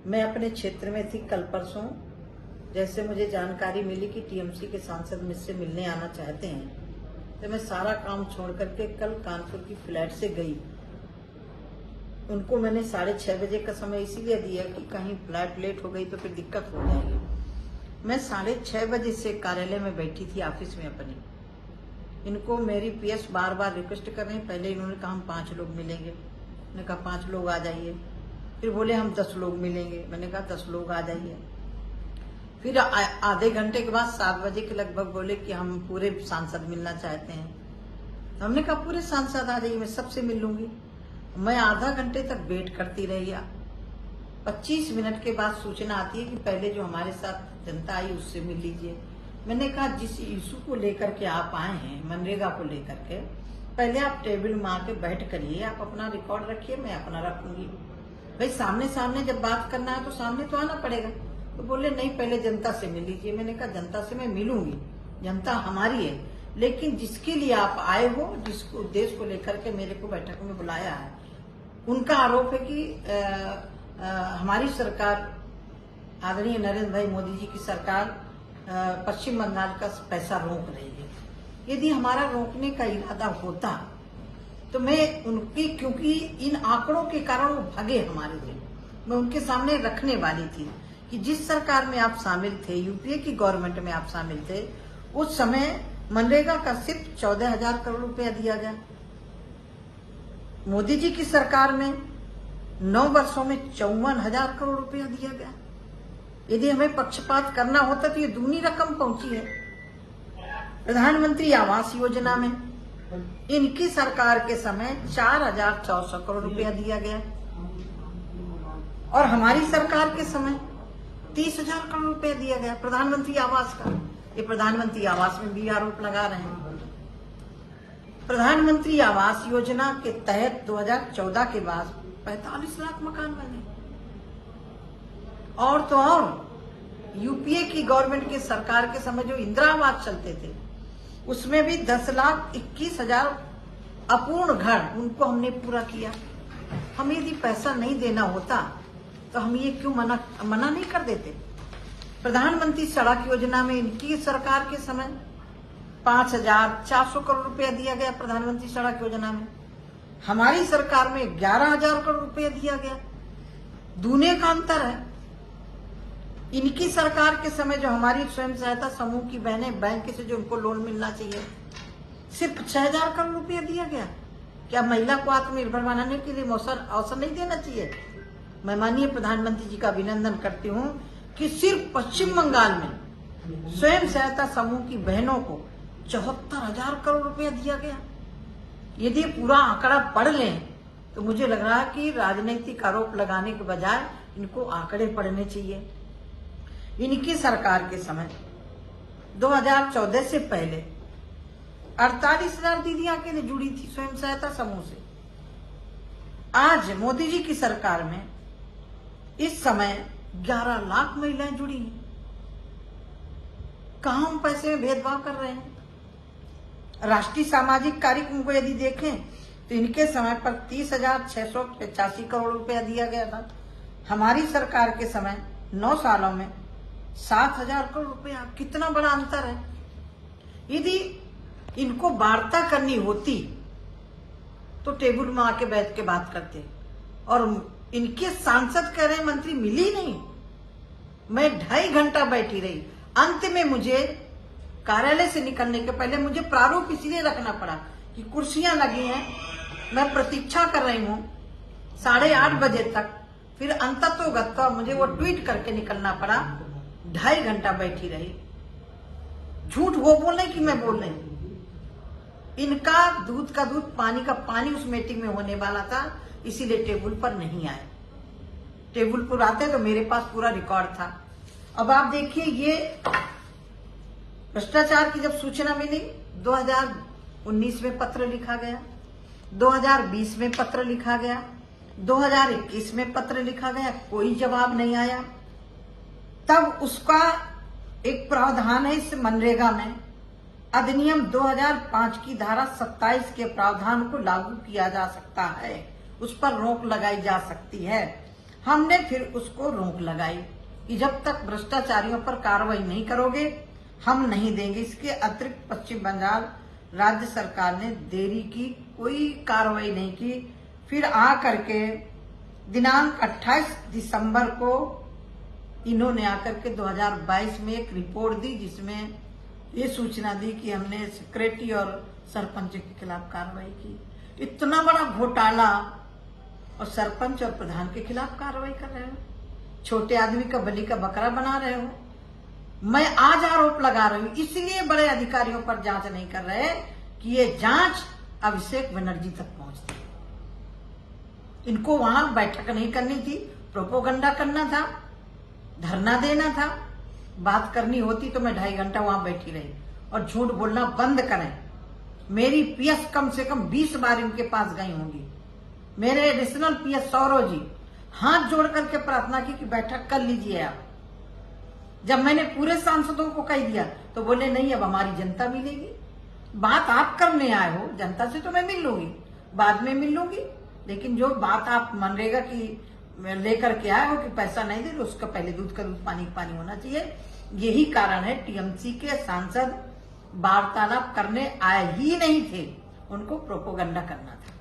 मैं अपने क्षेत्र में थी कल परसों। जैसे मुझे जानकारी मिली कि टीएमसी के सांसद मुझसे मिलने आना चाहते हैं, तो मैं सारा काम छोड़ करके कल कानपुर की फ्लैट से गई। उनको मैंने 6:30 बजे का समय इसीलिए दिया कि कहीं फ्लैट लेट हो गई तो फिर दिक्कत हो जाएगी। मैं 6:30 बजे से कार्यालय में बैठी थी, ऑफिस में अपनी। इनको मेरी पीएस बार बार रिक्वेस्ट कर रहे हैं। पहले इन्होंने कहा हम 5 लोग मिलेंगे, मैंने कहा 5 लोग आ जाइए। फिर बोले हम 10 लोग मिलेंगे, मैंने कहा 10 लोग आ जाइए। फिर आधे घंटे के बाद 7 बजे के लगभग बोले कि हम पूरे सांसद मिलना चाहते हैं। हमने कहा पूरे सांसद आ जाइए, मैं सबसे मिल लूंगी। मैं आधा घंटे तक वेट करती रही। 25 मिनट के बाद सूचना आती है कि पहले जो हमारे साथ जनता आई उससे मिल लीजिए। मैंने कहा जिस इशू को लेकर के आप आए हैं, मनरेगा को लेकर के, पहले आप टेबल में आके बैठ करिए, आप अपना रिकॉर्ड रखिए, मैं अपना रखूंगी। भाई सामने सामने जब बात करना है तो सामने तो आना पड़ेगा। तो बोले नहीं पहले जनता से मिल लीजिए। मैंने कहा जनता से मैं मिलूंगी, जनता हमारी है, लेकिन जिसके लिए आप आए हो, जिस उद्देश्य को लेकर के मेरे को बैठक में बुलाया है, उनका आरोप है कि हमारी सरकार, आदरणीय नरेंद्र भाई मोदी जी की सरकार पश्चिम बंगाल का पैसा रोक रही है। यदि हमारा रोकने का इरादा होता तो मैं उनकी, क्योंकि इन आंकड़ों के कारण वो भागे हमारे से, मैं उनके सामने रखने वाली थी कि जिस सरकार में आप शामिल थे, यूपीए की गवर्नमेंट में आप शामिल थे, उस समय मनरेगा का सिर्फ 14,000 करोड़ रुपया दिया गया। मोदी जी की सरकार में 9 वर्षों में 54,000 करोड़ रुपया दिया गया। यदि हमें पक्षपात करना होता तो ये दूनी रकम पहुंची है। प्रधानमंत्री आवास योजना में इनकी सरकार के समय 4,400 करोड़ रुपया दिया गया और हमारी सरकार के समय 30,000 करोड़ रुपया दिया गया प्रधानमंत्री आवास का। ये प्रधानमंत्री आवास में भी आरोप लगा रहे हैं। प्रधानमंत्री आवास योजना के तहत 2014 के बाद 45 लाख मकान बने। और तो और यूपीए की गवर्नमेंट के सरकार के समय जो इंदिरा आवास चलते थे, उसमें भी 10,21,000 अपूर्ण घर, उनको हमने पूरा किया। हमें यदि पैसा नहीं देना होता तो हम ये क्यों मना नहीं कर देते। प्रधानमंत्री सड़क योजना में इनकी सरकार के समय 5,400 करोड़ रुपया दिया गया प्रधानमंत्री सड़क योजना में। हमारी सरकार में 11,000 करोड़ रुपया दिया गया। दूने का अंतर है। इनकी सरकार के समय जो हमारी स्वयं सहायता समूह की बहनें, बैंक से जो उनको लोन मिलना चाहिए, सिर्फ 6,000 करोड़ रुपया दिया गया। क्या महिला को आत्मनिर्भर बनाने के लिए अवसर नहीं देना चाहिए? मैं माननीय प्रधानमंत्री जी का अभिनंदन करती हूँ कि सिर्फ पश्चिम बंगाल में स्वयं सहायता समूह की बहनों को 74,000 करोड़ रुपया दिया गया। यदि पूरा आंकड़ा पढ़ लें तो मुझे लग रहा है कि राजनीतिक आरोप लगाने के बजाय इनको आंकड़े पढ़ने चाहिए। इनकी सरकार के समय 2014 से पहले 48,000 दीदियां के लिए जुड़ी थी स्वयं सहायता समूह से। आज मोदी जी की सरकार में इस समय 11 लाख महिलाएं जुड़ी हैं। कहां हम पैसे में भेदभाव कर रहे हैं? राष्ट्रीय सामाजिक कार्यक्रम को यदि देखें तो इनके समय पर 30,685 करोड़ रुपया दिया गया था। हमारी सरकार के समय 9 सालों में 7,000 करोड़ रुपया। कितना बड़ा अंतर है। यदि इनको वार्ता करनी होती तो टेबल में आके बैठ के बात करते, और इनके सांसद कह रहे मंत्री मिली नहीं। मैं 2.5 घंटा बैठी रही। अंत में मुझे कार्यालय से निकलने के पहले मुझे प्रारूप इसलिए रखना पड़ा कि कुर्सियां लगी हैं, मैं प्रतीक्षा कर रही हूं 8:30 बजे तक। फिर अंततोगत्वा मुझे वो ट्वीट करके निकलना पड़ा। 2.5 घंटा बैठी रही। झूठ वो बोल रहे कि मैं बोल रही। इनका दूध का दूध, पानी का पानी उस मीटिंग में होने वाला था, इसीलिए टेबल पर नहीं आए। टेबल पर आते तो मेरे पास पूरा रिकॉर्ड था। अब आप देखिए, ये भ्रष्टाचार की जब सूचना मिली 2019 में पत्र लिखा गया, 2020 में पत्र लिखा गया, 2021 में पत्र लिखा गया, कोई जवाब नहीं आया। तब उसका एक प्रावधान है इस मनरेगा में, अधिनियम 2005 की धारा 27 के प्रावधान को लागू किया जा सकता है, उस पर रोक लगाई जा सकती है। हमने फिर उसको रोक लगाई कि जब तक भ्रष्टाचारियों पर कार्रवाई नहीं करोगे हम नहीं देंगे। इसके अतिरिक्त पश्चिम बंगाल राज्य सरकार ने देरी की, कोई कार्रवाई नहीं की। फिर आ करके दिनांक 28 दिसंबर को इन्होंने आकर के 2022 में एक रिपोर्ट दी जिसमें ये सूचना दी कि हमने सेक्रेटरी और सरपंच के खिलाफ कार्रवाई की। इतना बड़ा घोटाला और सरपंच और प्रधान के खिलाफ कार्रवाई कर रहे हो, छोटे आदमी का बलि का बकरा बना रहे हो। मैं आज आरोप लगा रही हूं, इसलिए बड़े अधिकारियों पर जांच नहीं कर रहे कि ये जांच अभिषेक बनर्जी तक पहुंचती। इनको वहां बैठक नहीं करनी थी, प्रोपोगंडा करना था, धरना देना था। बात करनी होती तो मैं 2.5 घंटा वहां बैठी रही। और झूठ बोलना बंद करें। मेरी पीएस कम से कम 20 बार इनके पास गई होंगी। मेरे एडिशनल पीएस सौरव जी हाथ जोड़ करके प्रार्थना की कि बैठक कर लीजिए आप। जब मैंने पूरे सांसदों को कह दिया तो बोले नहीं, अब हमारी जनता मिलेगी। बात आप करने आए हो, जनता से तो मैं मिल लूंगी, बाद में मिल लूंगी, लेकिन जो बात आप मनरेगा की लेकर के आए हो कि पैसा नहीं दे, उसका पहले दूध का दूध पानी का पानी होना चाहिए। यही कारण है टीएमसी के सांसद वार्तालाप करने आए ही नहीं थे, उनको प्रोपोगंडा करना था।